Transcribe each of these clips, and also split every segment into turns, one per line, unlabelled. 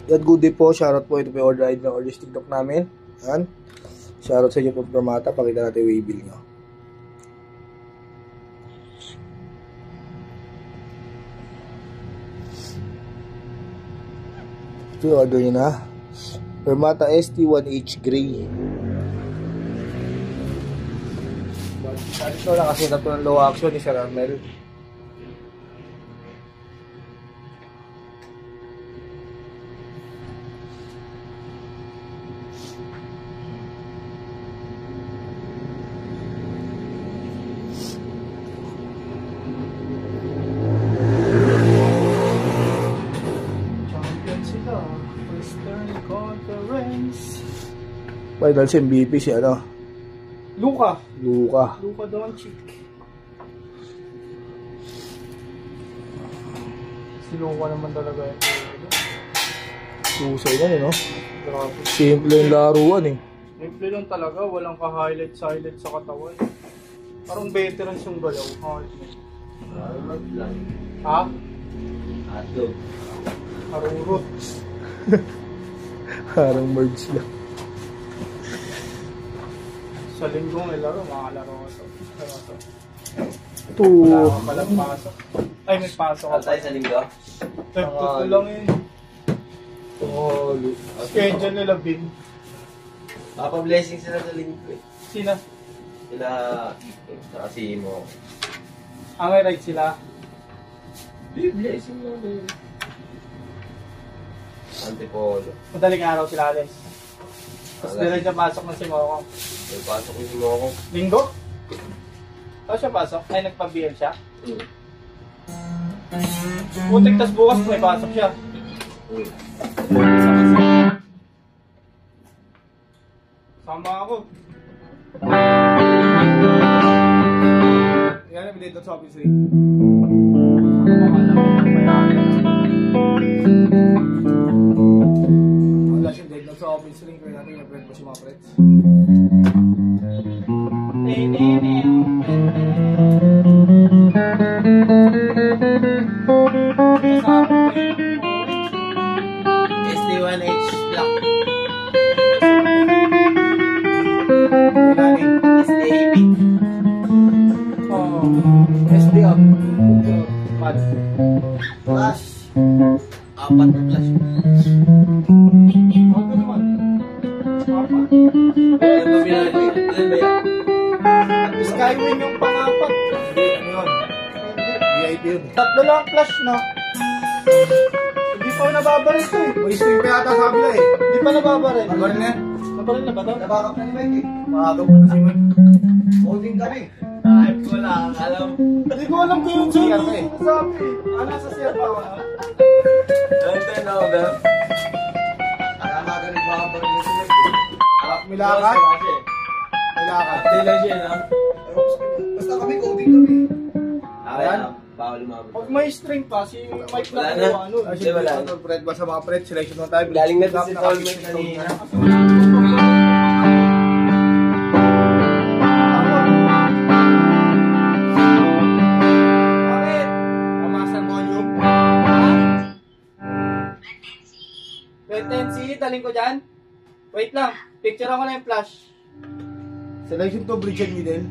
Yan, good day po. Shoutout po. Ito po yung order ID ng order TikTok namin. Yan. Shoutout sa inyo po Permata. Pakita natin yung waybill nyo. Ito yung order nyo na. Permata ST1H Gray. Ito lang kasi ito ng low action ni Sir Armel. Final si MVP si ano?
Luka Doncic. Si Luka naman talaga yun.
Susay na no?
Grabe.
Simple yung laruan eh.
Simple lang talaga, walang ka-highlight sa katawan. Parang veterans yung galaw. Ha?
Atlog.
Harurot.
Parang merge lang.
Sa linggo may laro, makalaro ko ito.
Ito.
Wala ka palang pasok. Ay, may pasok ka.
Tayo sa linggo?
Ito lang eh. Schedule nila, Bin.
Mapa-blessing sila sa linggo eh.
Sina?
Sila, saka si Imo.
May right sila?
Blessing mo din. Antipolo.
Madaling araw sila, Alex. Tapos diretso pasok na si Moko.
May pasok yung si Moko.
Linggo? Saan siya pasok? Ay, nagpa-BL siya? Putik, tas bukas may pasok siya. Sama ako. Yan ang dito sa office ring. Wala siyang date sa office ring. Kaya natin yung-friend pa si mga friends.
SD1H Black. SDAB.
SD up. Pad.
Flash. 4 na flash.
Ano naman? Papa?
Ano ba binalik? Ilan ba yan?
Skywing yung pang-apat.
Ano yun? VIP yun.
Tatlo lang flash na. Hindi pa nababaril to eh.
May stream pa yata sa kabila eh.
Hindi pa nababaril.
Nabaril na yan.
Nabaril na ba daw?
Nabakap na ni Mike eh. Makagaw pa na si Mike. Holding kami.
Ay, wala kang alam.
Hindi ko alam kung yung
CR
sir.
ka eh.
Sabi. Nasa CR pa ako.
Ano na ba?
Kaya magaling makabaril na si Mike. May lakad. May lakad.
Hindi lang siya, no?
Basta kami, coding kami.
Ayan. Bawal lumabot.
Pag may string pa, si Mike
Wala
lang
na.
yung ano.
Ay,
Hindi, wala.
Fred ba sa mga Fred? Selection mo tayo.
Galing na to si Tolman kanina.
Bakit?
Master volume.
Wait, Tensi, daling ko dyan. Wait lang, picture ako na yung flash.
Selection to bridge and middle.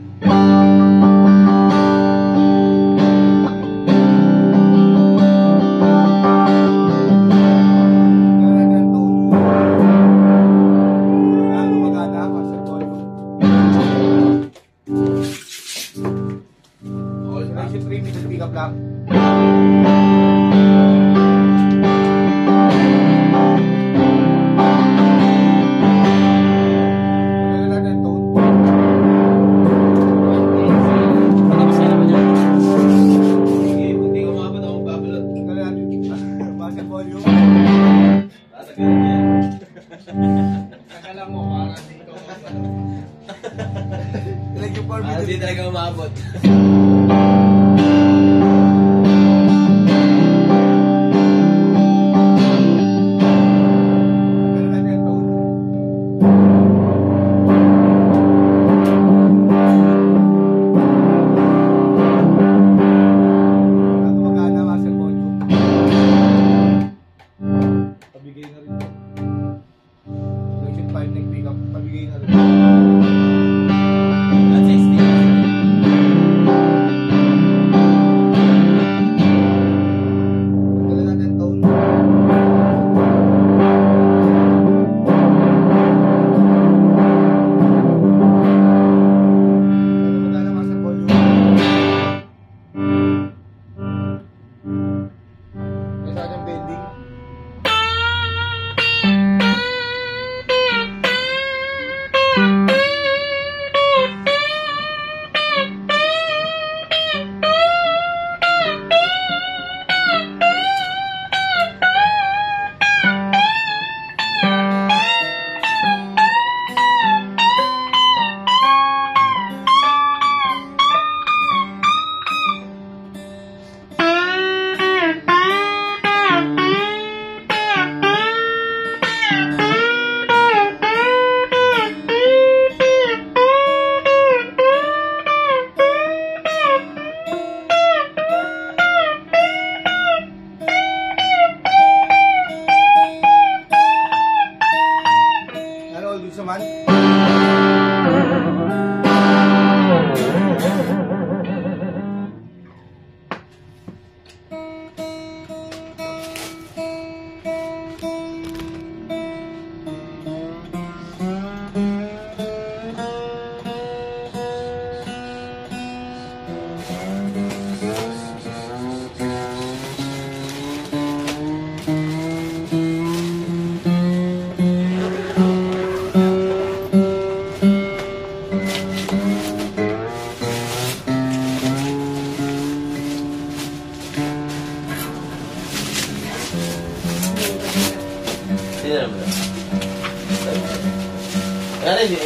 Selection 3 middle pick up lang.
Patapos ka naman dyan.
Sige, buti ko mabot akong babalot.
Master volume.
Tatagalan niya.
Nakalang mo, para dito.
Selection 4 middle.
Hindi talaga umabot.
pabigay na rin. Selection 5 nag-pick up, pabigay na rin.
At 60.
Tanggalin natin tone. Ano magana master volume? May sa akin bending. Ano all dun sa man?
Sino naman?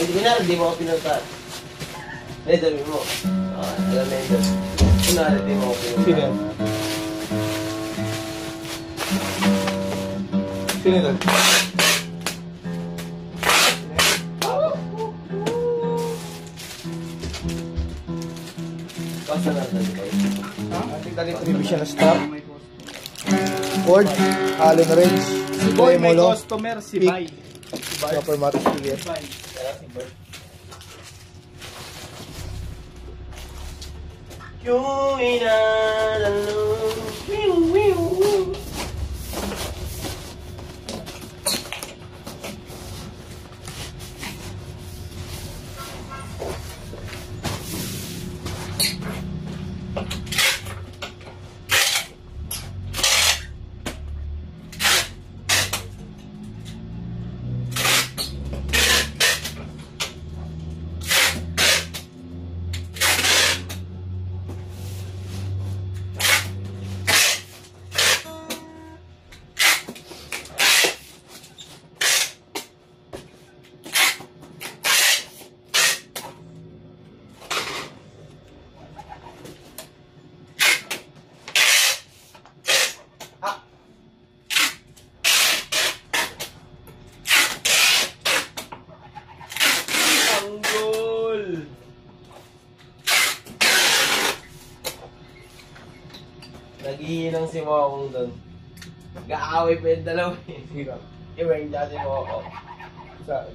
Kunwari, di mo ako pinunta. May dami mo. Alam na yun. Kunwari, di mo ako pinunta.
Sino yan? Sino ito?
Basta natin kayo.
Ating dalit revision na stop. Chord, Allen Range,
Si Boy may
Tremolo,
customer, si
pick.
Bay.
Proper matte speaker.
Bay.
Yung inalalo. Wiu, wiu, wiu. Tanggol! Naghihinang si Mokong doon. Nag-aaway pa yung dalawa eh.
Hirap.
Iweng dyan si Mokong.
Saan?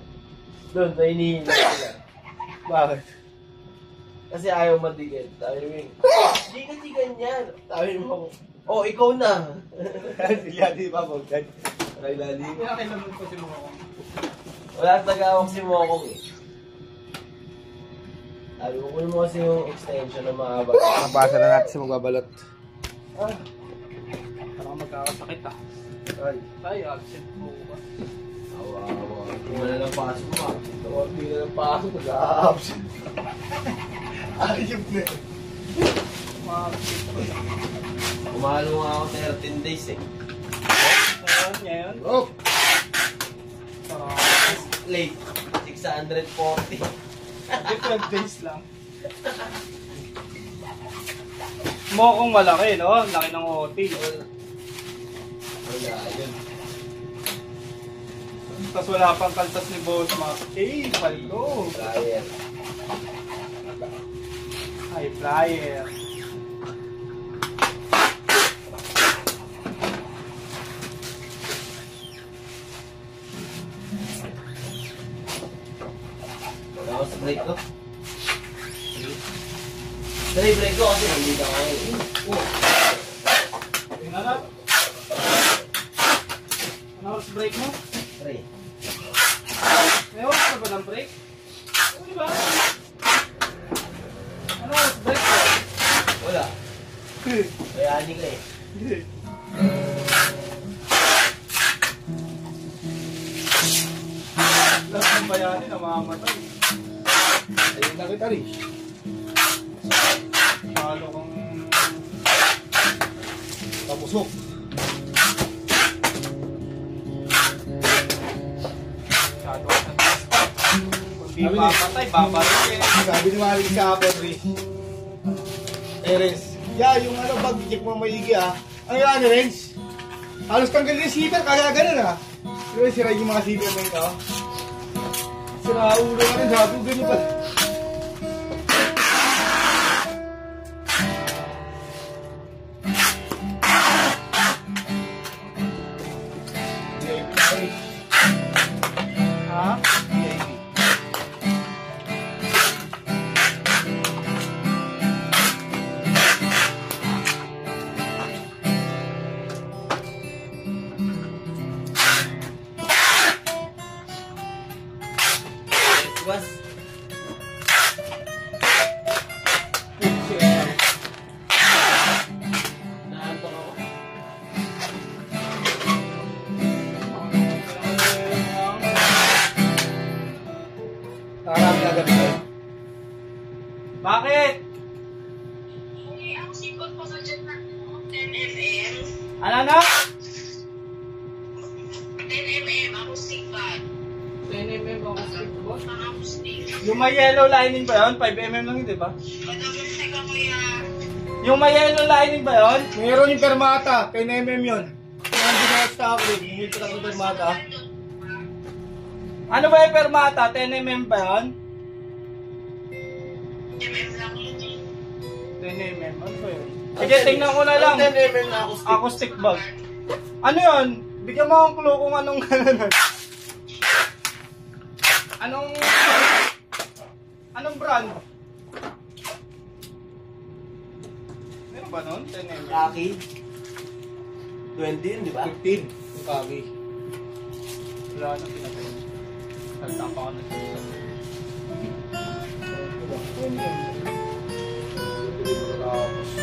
Doon, na hinihina sila.
Bakit?
Kasi ayaw madigil. Sabi ni Wing, di kasi ganyan. Sabi ni Mokong, oh, ikaw na.
Sila di ba Bogdan? Aray lali.
Pinakailangan ko si Moko.
Wala nag-aawak si Mokong eh. Sabi ko, kunin mo kasi yung extension na mahaba.
Napasa na natin sa magbabalot.
Parang magkakasakit ah.
Ay.
Ay, absent mo ba?
Awa. Hindi mo na lang pasok mo.
Hindi na lang pasok. Mag-a-absent. Ayop na.
Ma-absent ko.
Umalo nga ako 13 days eh.
Ngayon?
Oh!
Late. 640.
Different days lang. Mokong malaki, no? Laki ng OT.
Wala, yun.
Tapos wala pang kaltas ni Boss Max. Eh, paldo.
Flyer.
High flyer.
ako sa brake ko. Dali, brake ko kasi nandito ako ngayon.
Tingnan na. Ano oras break mo?
3.
May oras na ba ng break? O, diba? Ano oras break mo?
Wala. Bayani ka eh.
Lahat ng bayani namamatay.
Ayun na kita rin.
Halo kong
Kapusok.
shadow at kung di papatay, babalik eh.
Sabi ni Malik sa akin, Riz. Renz. Yung pag-check mo maigi Ang yan, Renz. Halos tanggal yung receiver, kaya ganun Pero sira yung mga receiver mo ito. Sira ulo ka rin, sabi ko ganun pa.
Ha?
Bas. Naantok ako.
Nakarami na gabi ko.
Bakit?
Okay, ang sikot ko sa dyan na 10 mm.
Ano na?
10 mm, acoustic bag.
10 mm ako stick ko.
Ang acoustic.
Yung may yellow lining ba yun? 5 mm lang yun, di ba?
Pag-acoustic ako yan.
Yung may yellow lining ba yun?
Meron yung permata, 10mm yun. Nandun sa stock rin, bumili ko lang yung permata.
Ano ba yung permata? 10 mm ba yun?
mm lang yun.
10 mm, ano ba yun? Sige, tingnan ko na lang.
10 mm na ako.
Acoustic bag. Ano yun? Bigyan mo akong clue kung anong Anong brand? Meron ba nun? 10 mm?
Lucky. 20 yun, di ba?
15, yung kagi.
Wala na pinatay. Salta pa ako na siya.
Tapos,